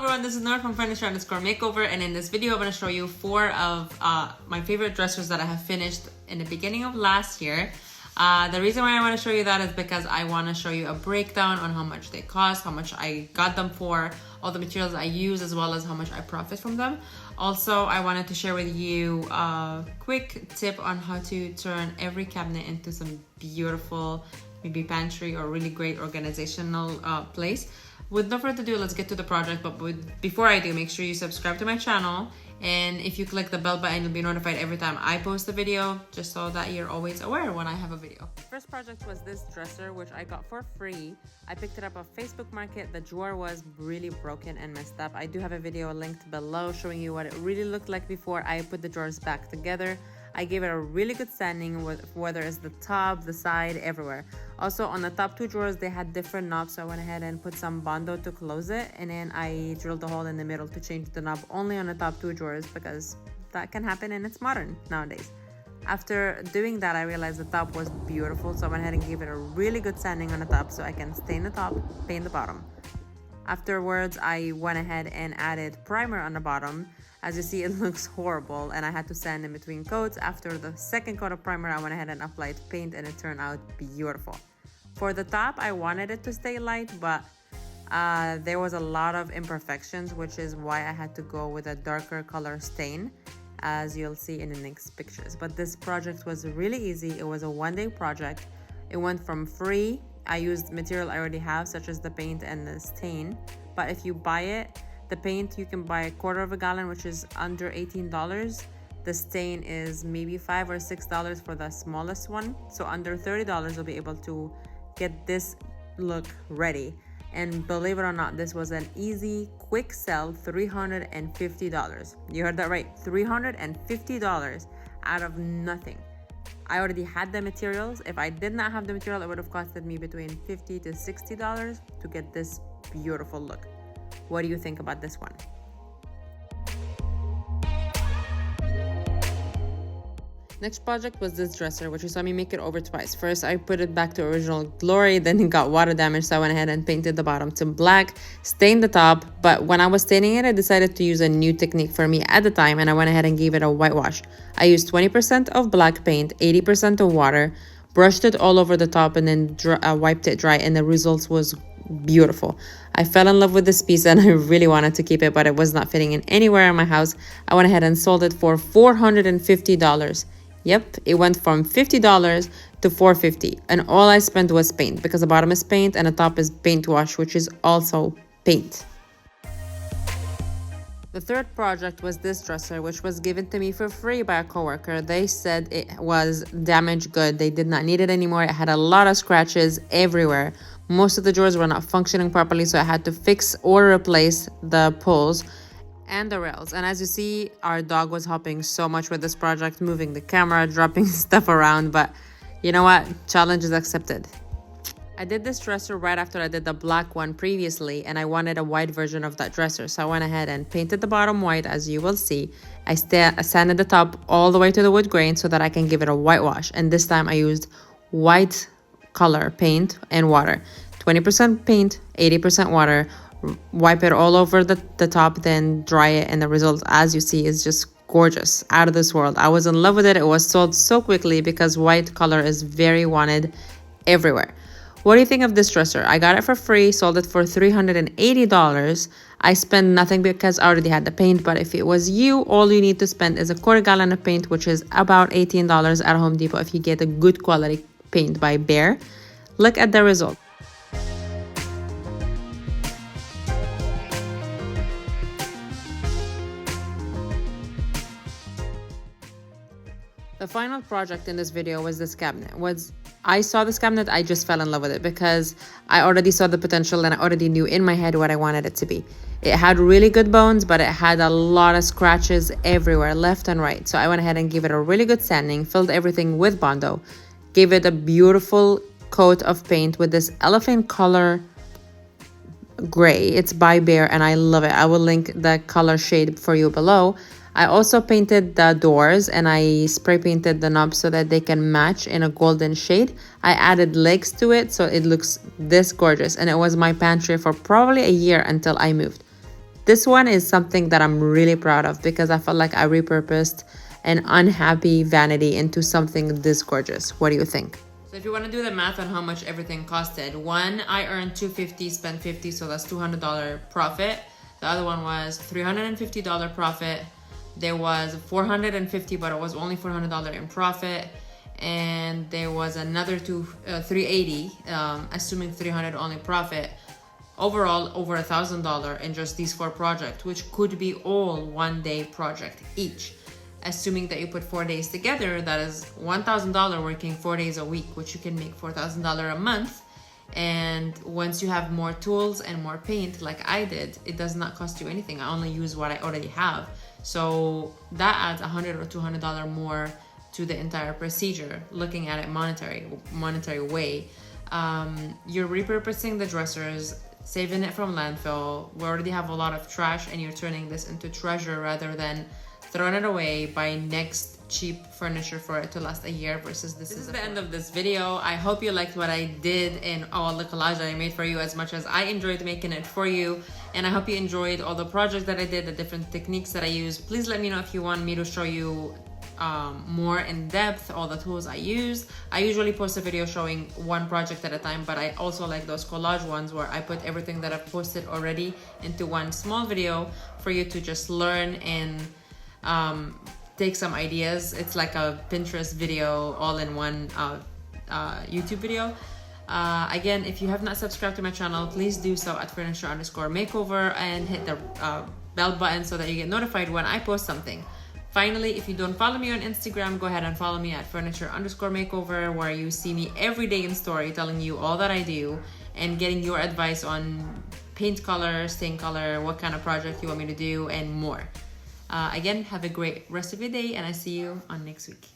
everyone, this is Nora from Furniture_Makeover, and in this video I'm going to show you 4 of my favorite dressers that I have finished in the beginning of last year. The reason why I want to show you that is because I want to show you a breakdown on how much they cost, how much I got them for, all the materials I use, as well as how much I profit from them. Also, I wanted to share with you a quick tip on how to turn every cabinet into some beautiful, maybe pantry or really great organizational place. With no further ado, let's get to the project. But before I do, make sure you subscribe to my channel. And if you click the bell button, you'll be notified every time I post a video, just so that you're always aware when I have a video. First project was this dresser, which I got for free. I picked it up off Facebook Market. The drawer was really broken and messed up. I do have a video linked below showing you what it really looked like before I put the drawers back together. I gave it a really good sanding, whether it's the top, the side, everywhere. Also, on the top 2 drawers, they had different knobs, so I went ahead and put some Bondo to close it, and then I drilled a hole in the middle to change the knob only on the top 2 drawers, because that can happen and it's modern nowadays. After doing that, I realized the top was beautiful, so I went ahead and gave it a really good sanding on the top so I can stain the top, paint the bottom. Afterwards, I went ahead and added primer on the bottom. As you see, it looks horrible, and I had to sand in between coats. After the second coat of primer, I went ahead and applied paint, and it turned out beautiful. For the top, I wanted it to stay light, but there was a lot of imperfections, which is why I had to go with a darker color stain, as you'll see in the next pictures. But this project was really easy. It was a one-day project. It went from free. I used material I already have, such as the paint and the stain. But if you buy it, the paint, you can buy 1/4 gallon, which is under $18. The stain is maybe $5 or $6 for the smallest one. So under $30, you'll be able to get this look ready. And believe it or not, this was an easy, quick sell, $350. You heard that right, $350 out of nothing. I already had the materials. If I did not have the material, it would have costed me between $50 to $60 to get this beautiful look. What do you think about this one? Next project was this dresser, which you saw me make it over twice. First, I put it back to original glory, then it got water damage, so I went ahead and painted the bottom to black, stained the top. But when I was staining it, I decided to use a new technique for me at the time, and I went ahead and gave it a whitewash. I used 20% of black paint, 80% of water, brushed it all over the top, and then wiped it dry, and the results was beautiful. I fell in love with this piece and I really wanted to keep it, but it was not fitting in anywhere in my house. I went ahead and sold it for $450. Yep, it went from $50 to $450, and all I spent was paint, because the bottom is paint and the top is paint wash, which is also paint. The third project was this dresser, which was given to me for free by a coworker. They said it was damaged good. They did not need it anymore. It had a lot of scratches everywhere. Most of the drawers were not functioning properly, so I had to fix or replace the pulls and the rails. And as you see, our dog was helping so much with this project, moving the camera, dropping stuff around. But you know what? Challenge is accepted. I did this dresser right after I did the black one previously, and I wanted a white version of that dresser. So I went ahead and painted the bottom white, as you will see. I sanded the top all the way to the wood grain so that I can give it a whitewash. And this time I used white color paint and water. 20% paint, 80% water. Wipe it all over the top, then dry it, and the result, as you see, is just gorgeous, out of this world. I was in love with it. It was sold so quickly because white color is very wanted everywhere. What do you think of this dresser? I got it for free, sold it for $380. I spent nothing because I already had the paint, but if it was you, all you need to spend is a 1/4 gallon of paint, which is about $18 at Home Depot if you get a good quality paint by Behr. Look at the result. The final project in this video was this cabinet. I saw this cabinet, I just fell in love with it because I already saw the potential and I already knew in my head what I wanted it to be. It had really good bones, but it had a lot of scratches everywhere, left and right. So I went ahead and gave it a really good sanding, filled everything with Bondo, gave it a beautiful coat of paint with this elephant color gray. It's by Behr and I love it. I will link the color shade for you below. I also painted the doors and I spray painted the knobs so that they can match in a golden shade. I added legs to it so it looks this gorgeous, and it was my pantry for probably a year until I moved. this one is something that I'm really proud of because I felt like I repurposed an unhappy vanity into something this gorgeous. What do you think? So if you want to do the math on how much everything costed, one, I earned $250, spent $50, so that's $200 profit. The other one was $350 profit. There was $450, but it was only $400 in profit. And there was another $380, assuming $300 only profit. Overall, over $1,000 in just these 4 projects, which could be all one-day project each. Assuming that you put 4 days together, that is $1,000 working 4 days a week, which you can make $4,000 a month. And once you have more tools and more paint, like I did, it does not cost you anything. I only use what I already have. So that adds $100 or $200 more to the entire procedure, looking at it monetary way. You're repurposing the dressers, saving it from landfill. We already have a lot of trash and you're turning this into treasure rather than throwing it away, buying next cheap furniture for it to last a year versus this is the end of this video. I hope you liked what I did and all the collage that I made for you as much as I enjoyed making it for you. And I hope you enjoyed all the projects that I did, the different techniques that I used. Please let me know if you want me to show you more in depth all the tools I use. I usually post a video showing one project at a time, but I also like those collage ones where I put everything that I've posted already into one small video for you to just learn and take some ideas. It's like a Pinterest video all in one YouTube video. Again, if you have not subscribed to my channel, please do so at furniture_makeover and hit the bell button so that you get notified when I post something. Finally, if you don't follow me on Instagram, go ahead and follow me at furniture_makeover, where you see me every day in story telling you all that I do and getting your advice on paint color, stain color, what kind of project you want me to do, and more. Again, have a great rest of your day, and I see you on next week.